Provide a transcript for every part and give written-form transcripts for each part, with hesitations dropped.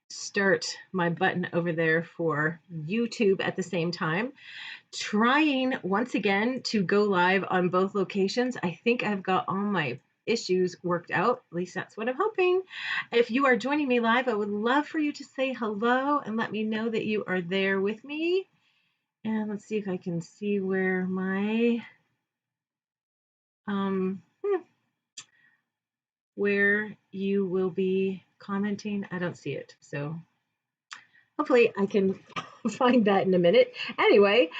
start my button over there for YouTube at the same time. Trying once again to go live on both locations. I think I've got all my issues worked out. At least that's what I'm hoping. If you are joining me live, I would love for you to say hello and let me know that you are there with me. And let's see if I can see where my where you will be commenting. I don't see it, so hopefully I can find that in a minute. Anyway,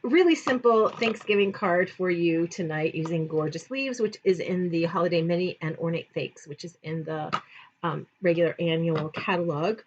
really simple Thanksgiving card for you tonight using Gorgeous Leaves, which is in the Holiday Mini, and Ornate Fakes, which is in the regular annual catalog.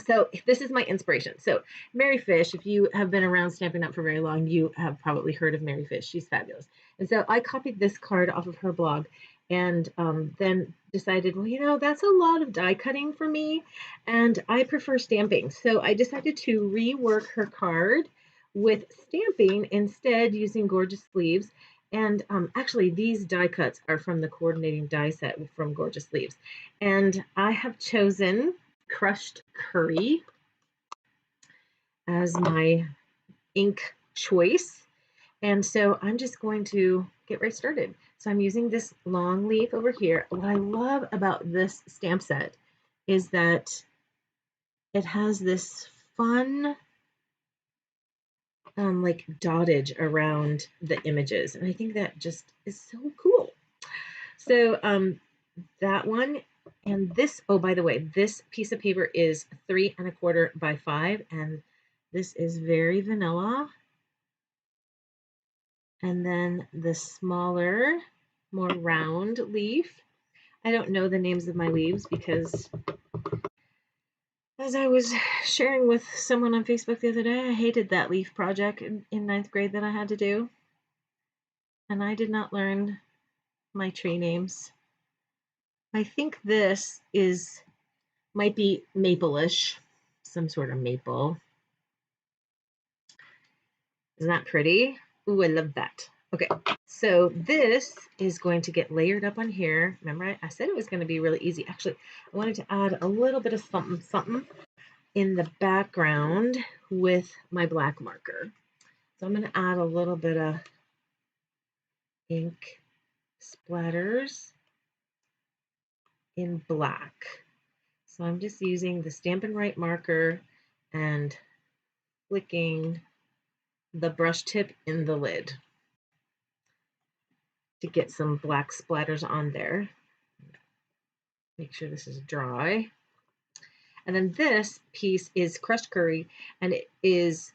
So this is my inspiration. So Mary Fish, if you have been around Stampin' Up for very long, you have probably heard of Mary Fish. She's fabulous. And so I copied this card off of her blog and then decided, well, you know, that's a lot of die cutting for me, and I prefer stamping. So I decided to rework her card with stamping instead, using Gorgeous Leaves. And actually, these die cuts are from the coordinating die set from Gorgeous Leaves. And I have chosen crushed curry as my ink choice. And so I'm just going to get right started. So I'm using this long leaf over here. What I love about this stamp set is that it has this fun like dottage around the images. And I think that just is so cool. So that one and this, oh, by the way, this piece of paper is 3 1/4 by 5, and this is very vanilla. And then the smaller, more round leaf. I don't know the names of my leaves because, as I was sharing with someone on Facebook the other day, I hated that leaf project in 9th grade that I had to do. And I did not learn my tree names. I think this might be maple-ish, some sort of maple. Isn't that pretty? Ooh, I love that. Okay, so this is going to get layered up on here. Remember, I said it was going to be really easy. Actually, I wanted to add a little bit of something in the background with my black marker. So I'm going to add a little bit of ink splatters in black. So I'm just using the Stampin' Right marker and flicking the brush tip in the lid to get some black splatters on there. Make sure this is dry. And then this piece is crushed curry, and it is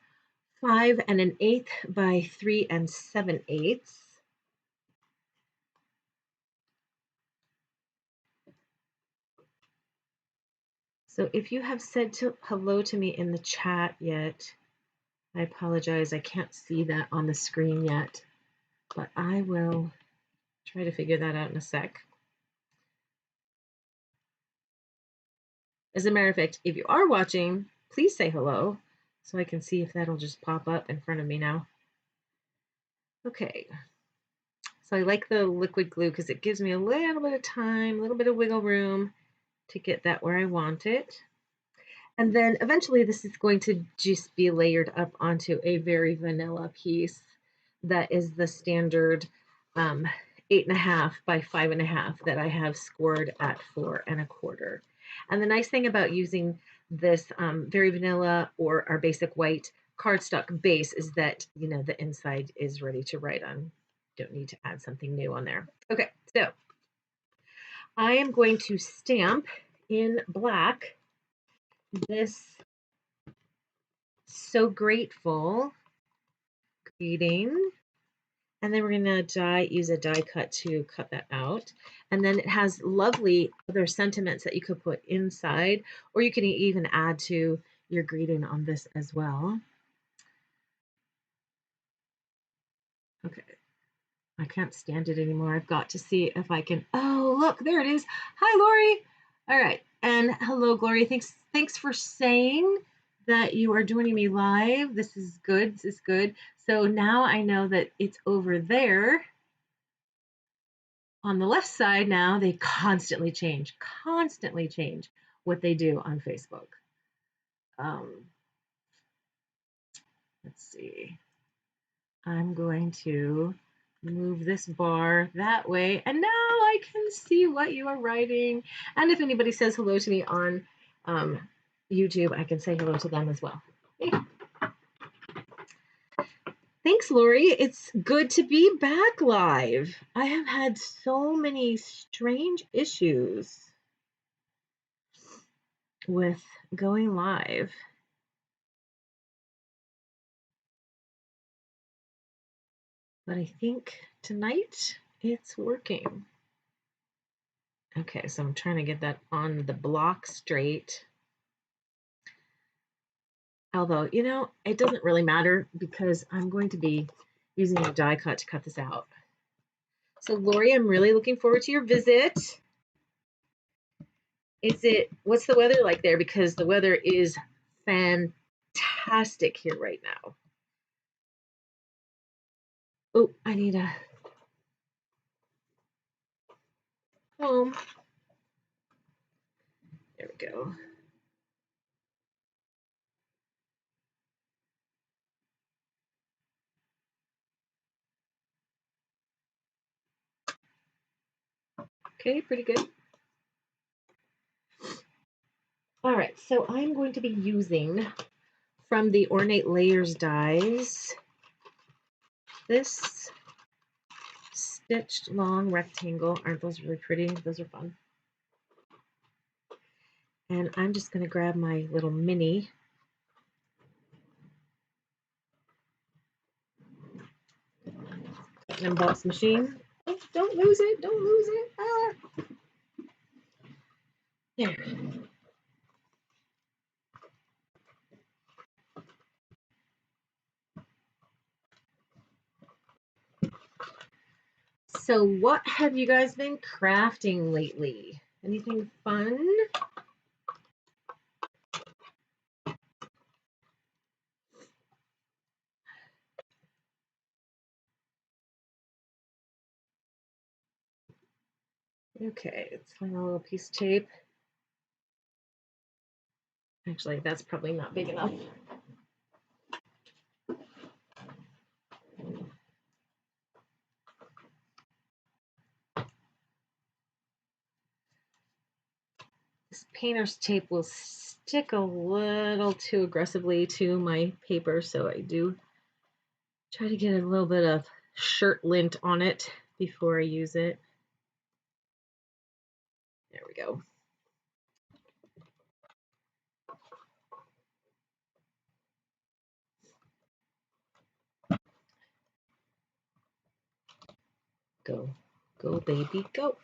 5 1/8 by 3 7/8. So if you have said hello to me in the chat yet, I apologize. I can't see that on the screen yet, but I will try to figure that out in a sec. As a matter of fact, if you are watching, please say hello so I can see if that'll just pop up in front of me now. Okay. So I like the liquid glue because it gives me a little bit of time, a little bit of wiggle room to get that where I want it. And then eventually this is going to just be layered up onto a very vanilla piece that is the standard 8 1/2 by 5 1/2 that I have scored at 4 1/4. And the nice thing about using this very vanilla or our basic white cardstock base is that, you know, the inside is ready to write on. Don't need to add something new on there. Okay, so I am going to stamp in black this So Grateful greeting. And then we're going to use a die cut to cut that out. And then it has lovely other sentiments that you could put inside, or you can even add to your greeting on this as well. Okay. I can't stand it anymore. I've got to see if I can. Oh, look, there it is. Hi, Lori. All right. And hello, Gloria. Thanks for saying that you are joining me live. This is good. This is good. So now I know that it's over there. On the left side now, they constantly change, what they do on Facebook. Let's see. I'm going to move this bar that way, and now I can see what you are writing. And if anybody says hello to me on YouTube, I can say hello to them as well. Hey. Thanks, Lori. It's good to be back live. I have had so many strange issues with going live. But I think tonight it's working. Okay, so I'm trying to get that on the block straight. Although, you know, it doesn't really matter because I'm going to be using a die cut to cut this out. So, Lori, I'm really looking forward to your visit. What's the weather like there? Because the weather is fantastic here right now. Oh, I need a home. There we go. Okay, pretty good. All right, so I'm going to be using from the Ornate Layers dies this stitched long rectangle. Aren't those really pretty? Those are fun. And I'm just going to grab my little mini cut and emboss machine. Oh, don't lose it! Don't lose it! Ah. There. So what have you guys been crafting lately? Anything fun? Okay, let's find a little piece of tape. Actually, that's probably not big enough. This painter's tape will stick a little too aggressively to my paper, so I do try to get a little bit of shirt lint on it before I use it. There we go. Go, go, baby, go.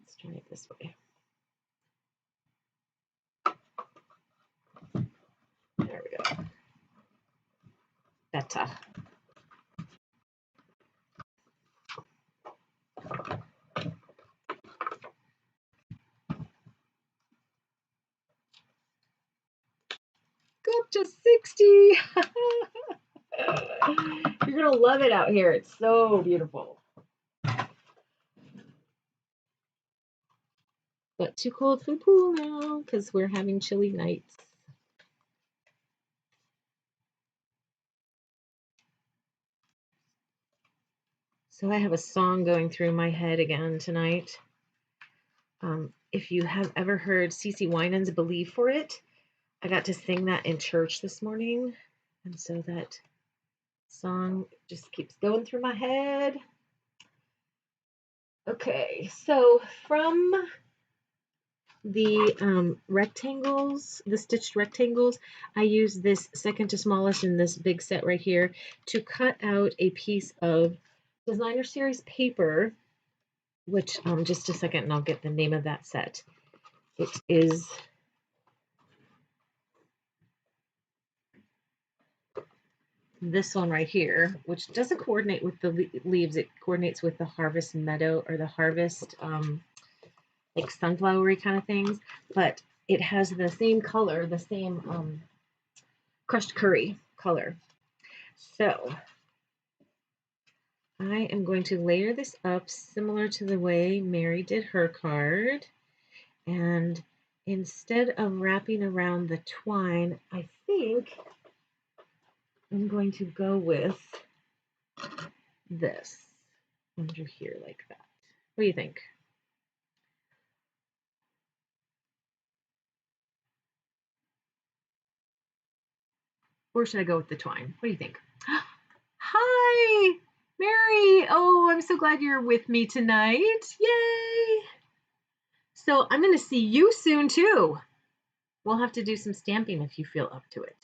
Let's try it this way. There we go. Better. Go up to 60. You're going to love it out here. It's so beautiful. But too cold for the pool now because we're having chilly nights. So I have a song going through my head again tonight. If you have ever heard CeCe Winans' Believe for It, I got to sing that in church this morning. And so that song just keeps going through my head. Okay, so from the rectangles, the stitched rectangles, I use this second to smallest in this big set right here to cut out a piece of Designer Series paper, which just a second and I'll get the name of that set. It is this one right here, which doesn't coordinate with the leaves. It coordinates with the harvest meadow or the harvest like sunflowery kind of things, but it has the same color, the same crushed curry color. So I am going to layer this up similar to the way Mary did her card. And instead of wrapping around the twine, I think I'm going to go with this under here like that. What do you think? Or should I go with the twine? What do you think? Hi, Mary. Oh, I'm so glad you're with me tonight. Yay. So I'm going to see you soon too. We'll have to do some stamping if you feel up to it.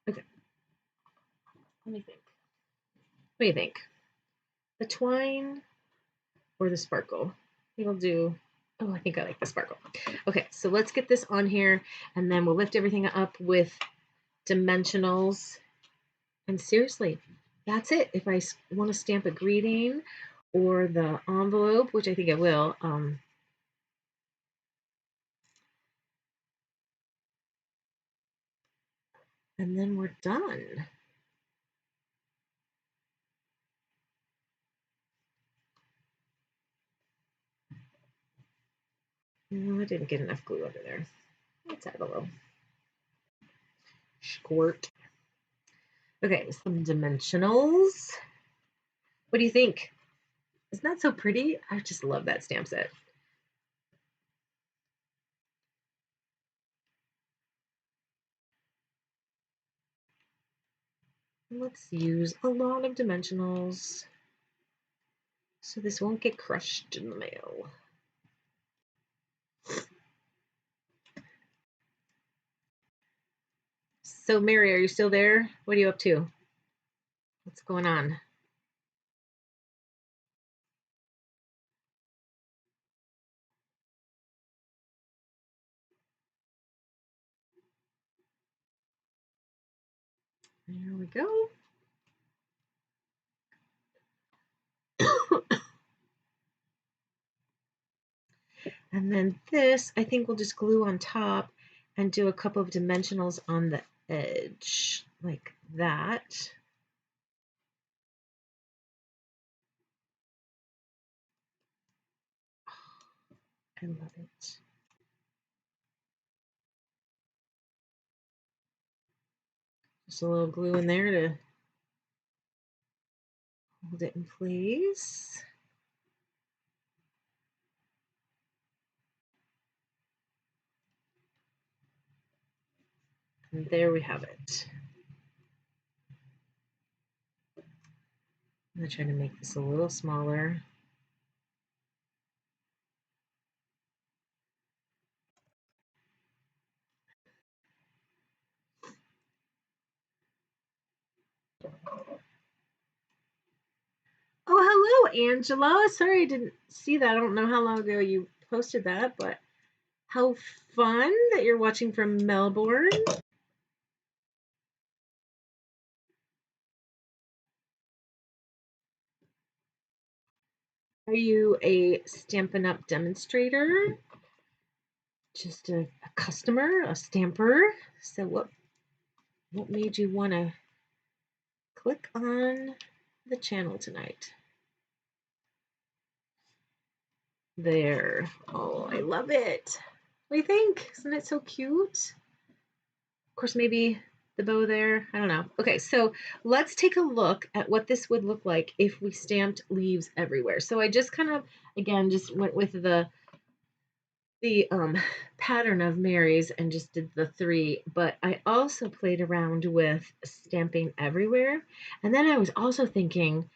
Okay. Let me think. What do you think? The twine or the sparkle? We'll do, oh, I think I like the sparkle. Okay, so let's get this on here and then we'll lift everything up with dimensionals. And seriously, that's it. If I want to stamp a greeting or the envelope, which I think I will, and then we're done. No, I didn't get enough glue under there. Let's add a little squirt. Okay, some dimensionals. What do you think? Isn't that so pretty? I just love that stamp set. Let's use a lot of dimensionals so this won't get crushed in the mail. So Mary, are you still there? What are you up to? What's going on? There we go. And then this, I think we'll just glue on top and do a couple of dimensionals on the edge like that. I love it. Just a little glue in there to hold it in place. And there we have it. I'm going to try to make this a little smaller. Oh, hello, Angela. Sorry I didn't see that. I don't know how long ago you posted that, but how fun that you're watching from Melbourne. Are you a Stampin' Up demonstrator? Just a customer, a stamper? So what made you want to click on the channel tonight? There. Oh, I love it. What do you think? Isn't it so cute? Of course, maybe the bow there. I don't know. Okay, so let's take a look at what this would look like if we stamped leaves everywhere. So I just kind of, again, just went with the pattern of Mary's and just did the 3, but I also played around with stamping everywhere. And then I was also thinking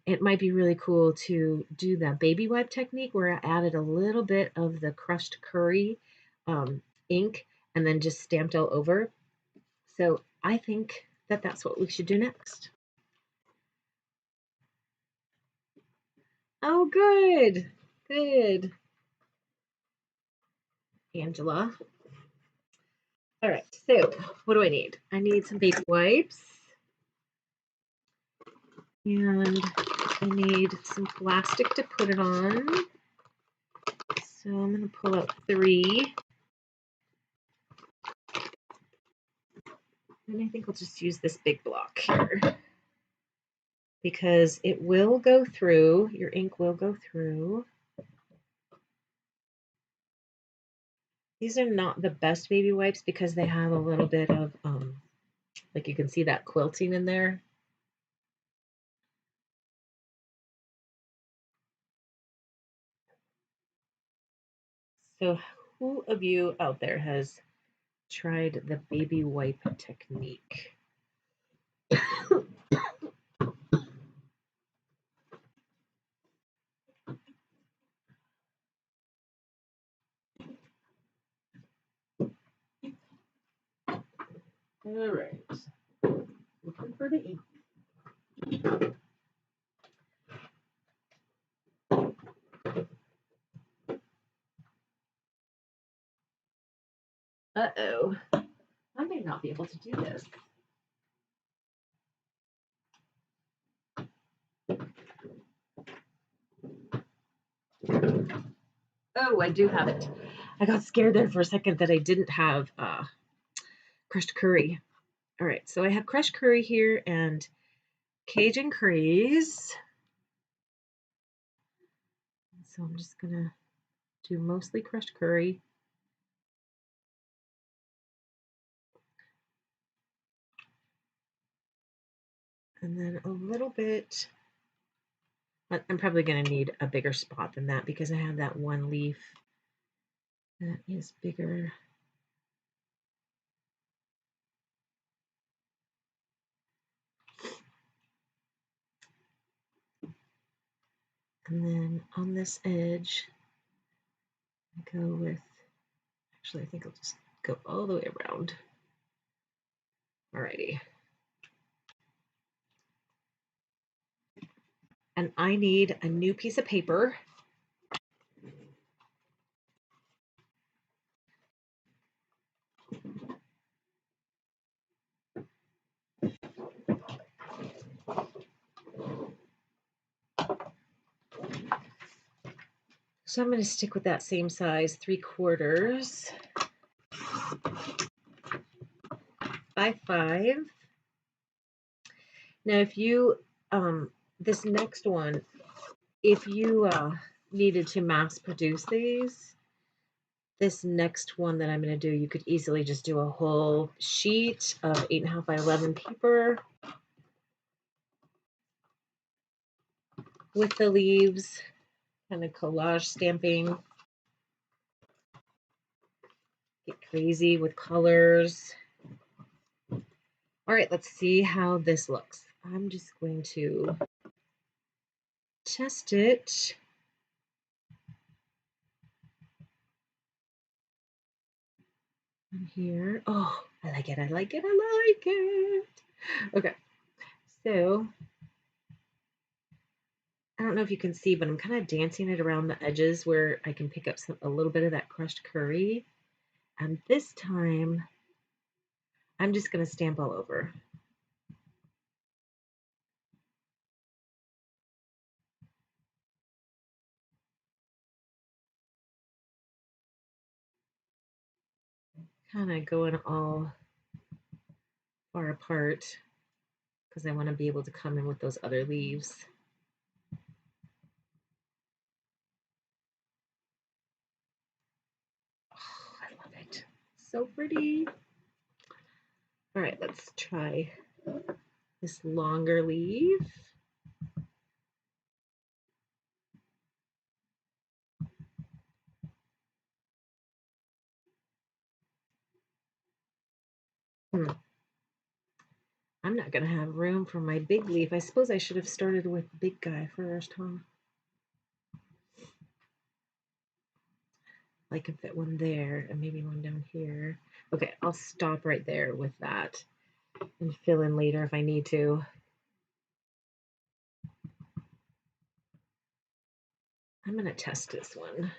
it might be really cool to do the baby wipe technique where I added a little bit of the crushed curry ink and then just stamped all over. So I think that that's what we should do next. Oh, good. Good. Angela. All right, so what do I need? I need some baby wipes. And I need some plastic to put it on. So I'm going to pull out 3. And I think I'll just use this big block here because it will go through, your ink will go through. These are not the best baby wipes because they have a little bit of, like you can see that quilting in there. So who of you out there has tried the baby wipe technique? All right. Looking for the ink. Uh-oh. I may not be able to do this. Oh, I do have it. I got scared there for a second that I didn't have crushed curry. All right, so I have crushed curry here and Cajun curries. So I'm just gonna do mostly crushed curry. And then a little bit, I'm probably gonna need a bigger spot than that because I have that one leaf that is bigger. And then on this edge, I go with, actually, I think I'll just go all the way around. Alrighty. And I need a new piece of paper. So I'm going to stick with that same size, 3/4 by 5. Now, if you, this next one, if you needed to mass produce these, this next one that I'm going to do, you could easily just do a whole sheet of 8.5 by 11 paper with the leaves, kind of collage stamping. Get crazy with colors. All right, let's see how this looks. I'm just going to test it. Here. Oh, I like it. I like it. I like it. Okay. So I don't know if you can see, but I'm kind of dancing it around the edges where I can pick up a little bit of that crushed curry. And this time I'm just going to stamp all over. Kind of going all far apart because I want to be able to come in with those other leaves. Oh, I love it. So pretty. All right, let's try this longer leaf. I'm not going to have room for my big leaf. I suppose I should have started with the big guy first, huh? I can fit one there and maybe one down here. Okay, I'll stop right there with that and fill in later if I need to. I'm going to test this one.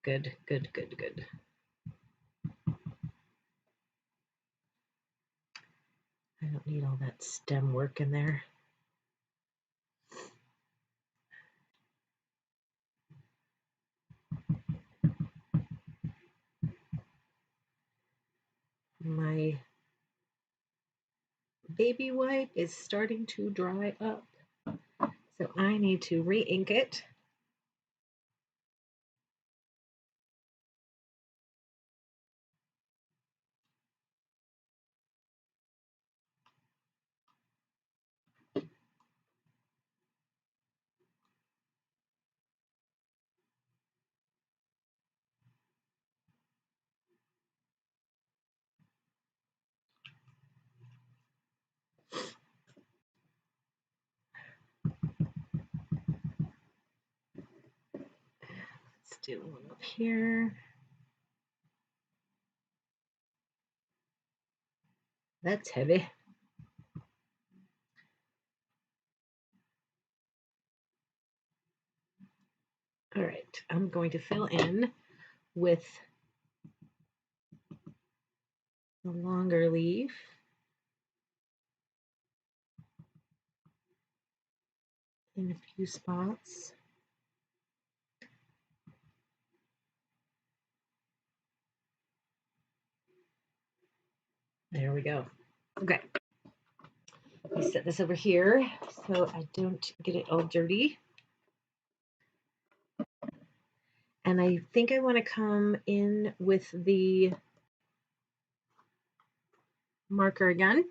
Good, good, good, good. I don't need all that stem work in there. My baby wipe is starting to dry up. So I need to re-ink it. Let's do one up here. That's heavy. All right, I'm going to fill in with the longer leaf. In a few spots. There we go. Okay. Let me set this over here so I don't get it all dirty. And I think I want to come in with the marker again.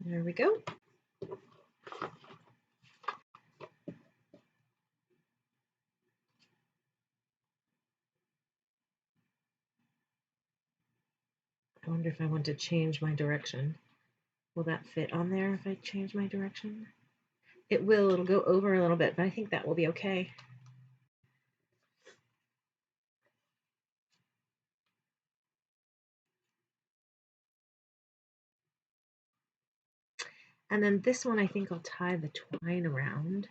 There we go. I wonder if I want to change my direction. Will that fit on there if I change my direction? It will. It'll go over a little bit, but I think that will be okay. And then this one, I think I'll tie the twine around.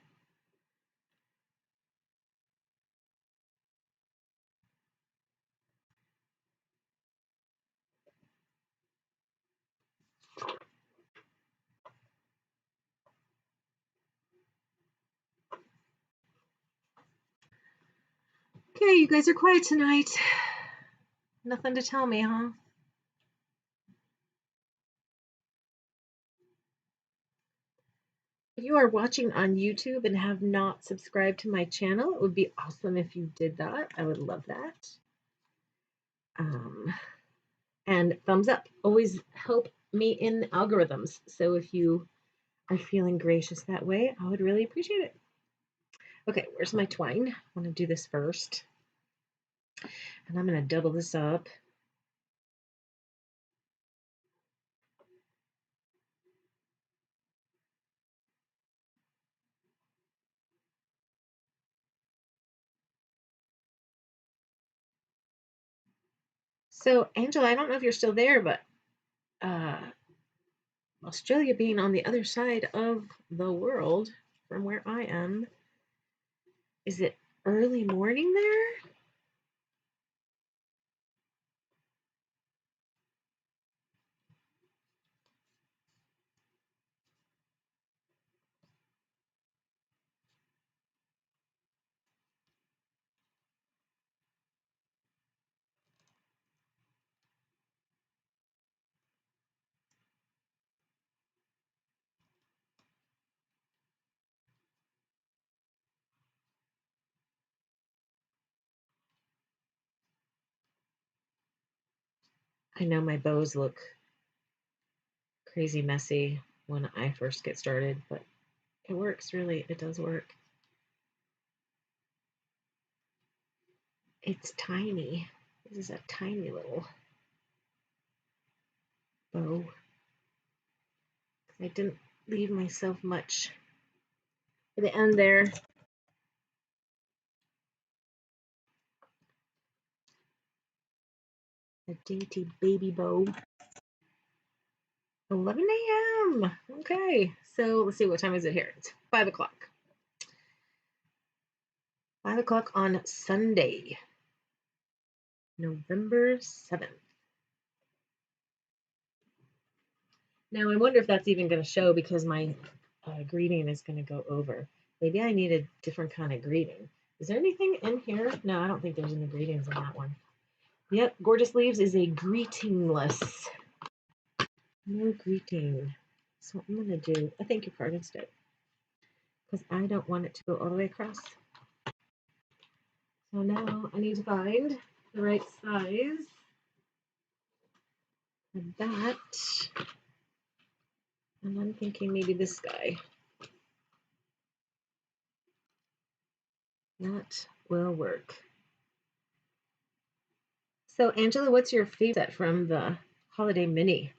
Okay, you guys are quiet tonight. Nothing to tell me, huh? If you are watching on YouTube and have not subscribed to my channel, it would be awesome if you did that. I would love that. And thumbs up always help me in algorithms. So if you are feeling gracious that way, I would really appreciate it. Okay, where's my twine? I want to do this first. And I'm going to double this up. So, Angela, I don't know if you're still there, but Australia being on the other side of the world from where I am, is it early morning there? I know my bows look crazy messy when I first get started, but it works, really. It does work. It's tiny. This is a tiny little bow. I didn't leave myself much for the end there. A dainty baby bow. 11 a.m. Okay, so let's see, what time is it here? It's 5 o'clock. 5 o'clock on Sunday, November 7th. Now I wonder if that's even going to show because my greeting is going to go over. Maybe I need a different kind of greeting. Is there anything in here? No, I don't think there's any greetings in that one. Yep, Gorgeous Leaves is a greetingless. No greeting. So I'm going to do a thank you card instead because I don't want it to go all the way across. So now I need to find the right size of that. And I'm thinking maybe this guy. That will work. So Angela, what's your favorite set from the Holiday Mini?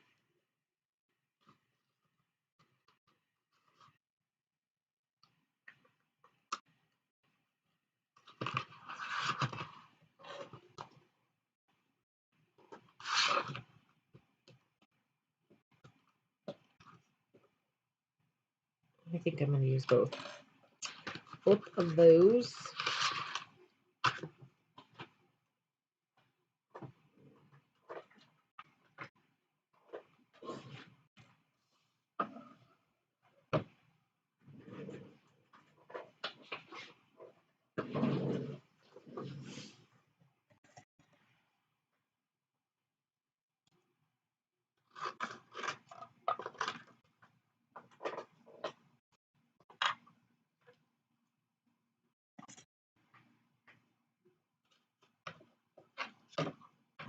I think I'm going to use both of those.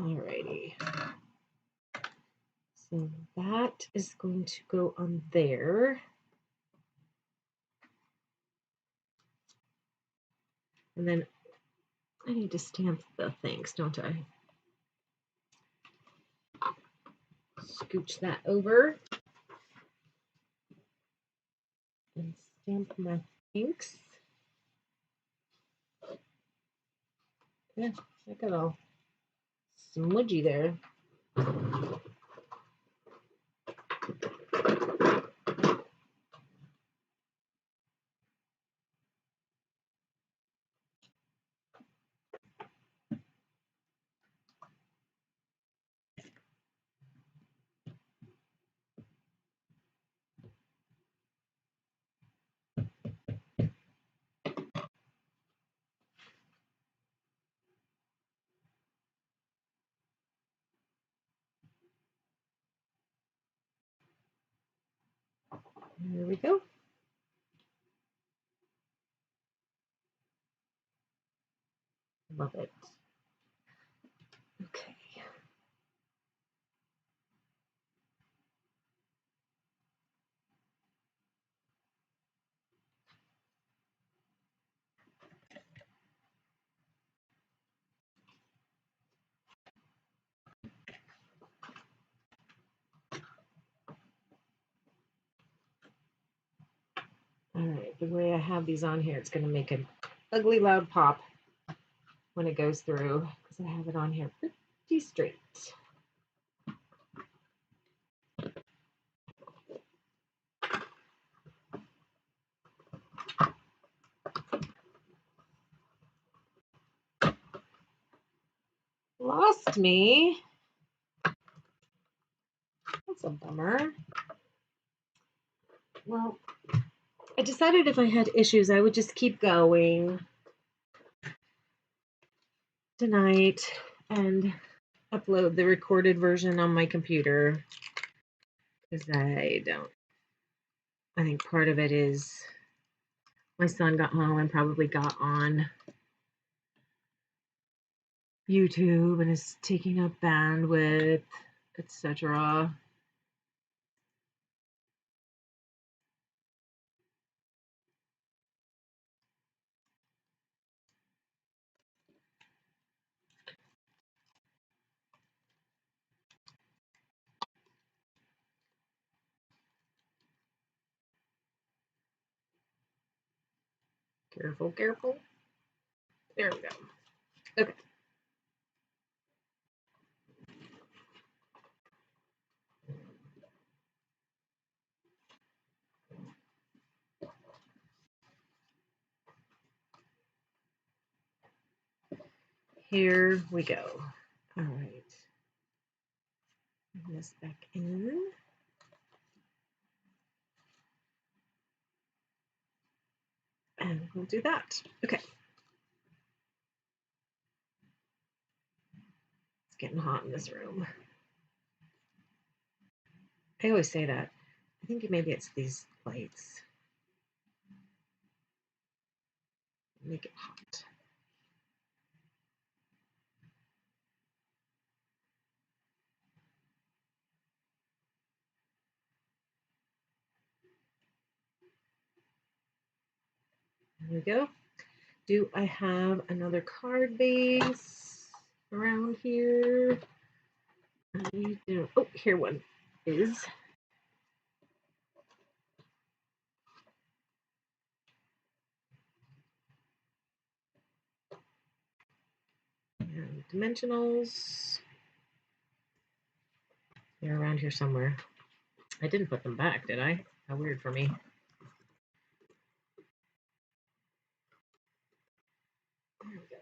Alrighty. So that is going to go on there. And then I need to stamp the thanks, don't I? Scooch that over and stamp my thanks. Yeah, I got all smudgy there. There we go. Love it. Okay. All right, the way I have these on here, it's going to make an ugly loud pop when it goes through because I have it on here pretty straight. Lost me. That's a bummer. Well, I decided if I had issues, I would just keep going tonight and upload the recorded version on my computer because I think part of it is my son got home and probably got on YouTube and is taking up bandwidth, etc. Careful, careful. There we go. Okay. Here we go. All right. Bring this back in. And we'll do that. Okay. It's getting hot in this room. I always say that. I think maybe it's these lights. Make it hot. There we go. Do I have another card base around here? I do. Oh, here one is. And dimensionals. They're around here somewhere. I didn't put them back, did I? How weird for me. There we go.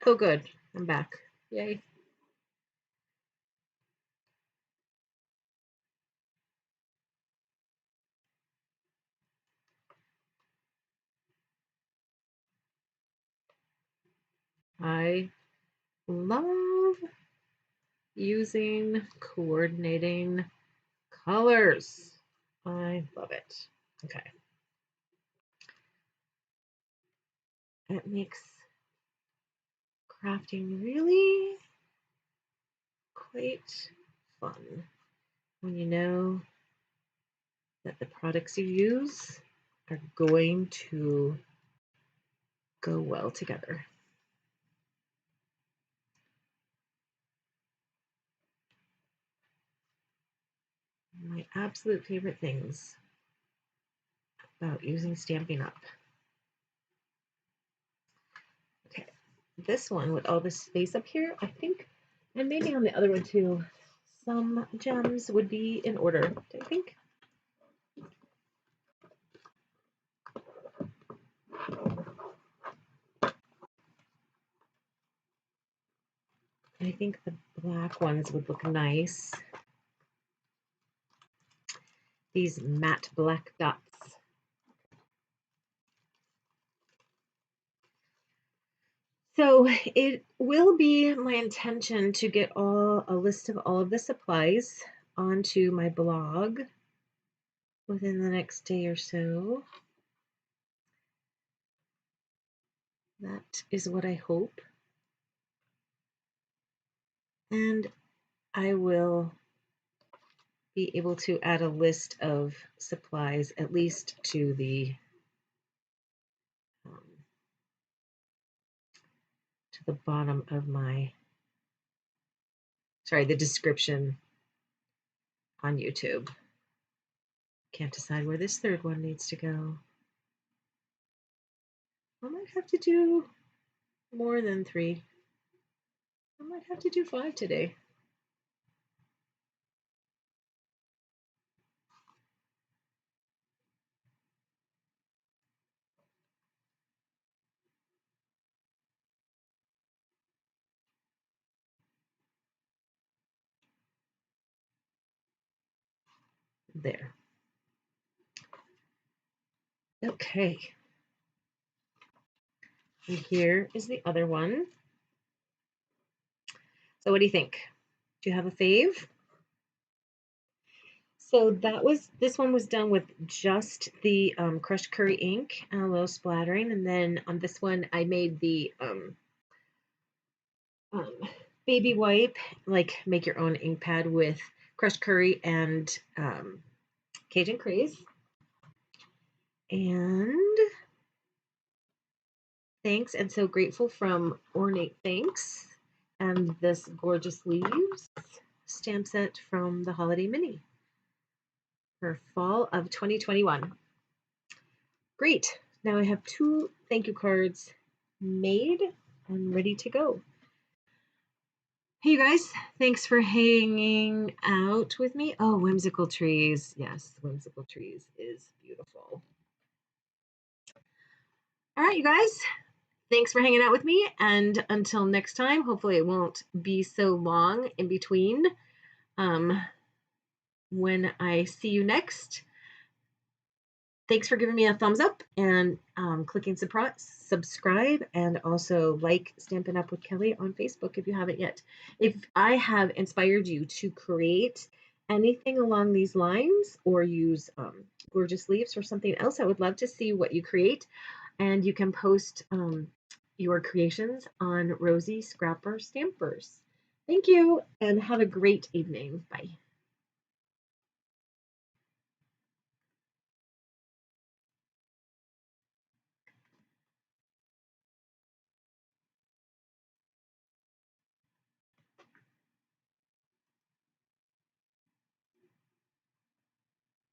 Oh, good. I'm back. Yay. I love using coordinating colors. I love it. Okay. It makes crafting really quite fun when you know that the products you use are going to go well together. My absolute favorite things about using Stampin' Up. Okay, this one with all this space up here, I think, and maybe on the other one too, some gems would be in order, I think. I think the black ones would look nice. These matte black dots. So it will be my intention to get a list of all of the supplies onto my blog within the next day or so. That is what I hope. And I will be able to add a list of supplies, at least to the bottom of my, sorry, the description on YouTube. Can't decide where this third one needs to go. I might have to do more than 3. I might have to do 5 today. There. Okay. And here is the other one. So what do you think? Do you have a fave? So this one was done with just the crushed curry ink and a little splattering. And then on this one, I made the baby wipe, like make your own ink pad with crushed curry and Cajun Craze. And thanks, and so grateful from Ornate. Thanks. And this gorgeous leaves. stamp set from the Holiday Mini for fall of 2021. Great. Now I have 2 thank you cards made and ready to go. Hey, you guys, thanks for hanging out with me. Oh, Whimsical Trees. Yes, Whimsical Trees is beautiful. All right, you guys, thanks for hanging out with me. And until next time, hopefully it won't be so long in between when I see you next. Thanks for giving me a thumbs up and clicking subscribe, and also like Stampin' Up with Kelly on Facebook if you haven't yet. If I have inspired you to create anything along these lines or use gorgeous leaves or something else, I would love to see what you create. And you can post your creations on Rosie Scrapper Stampers. Thank you and have a great evening. Bye.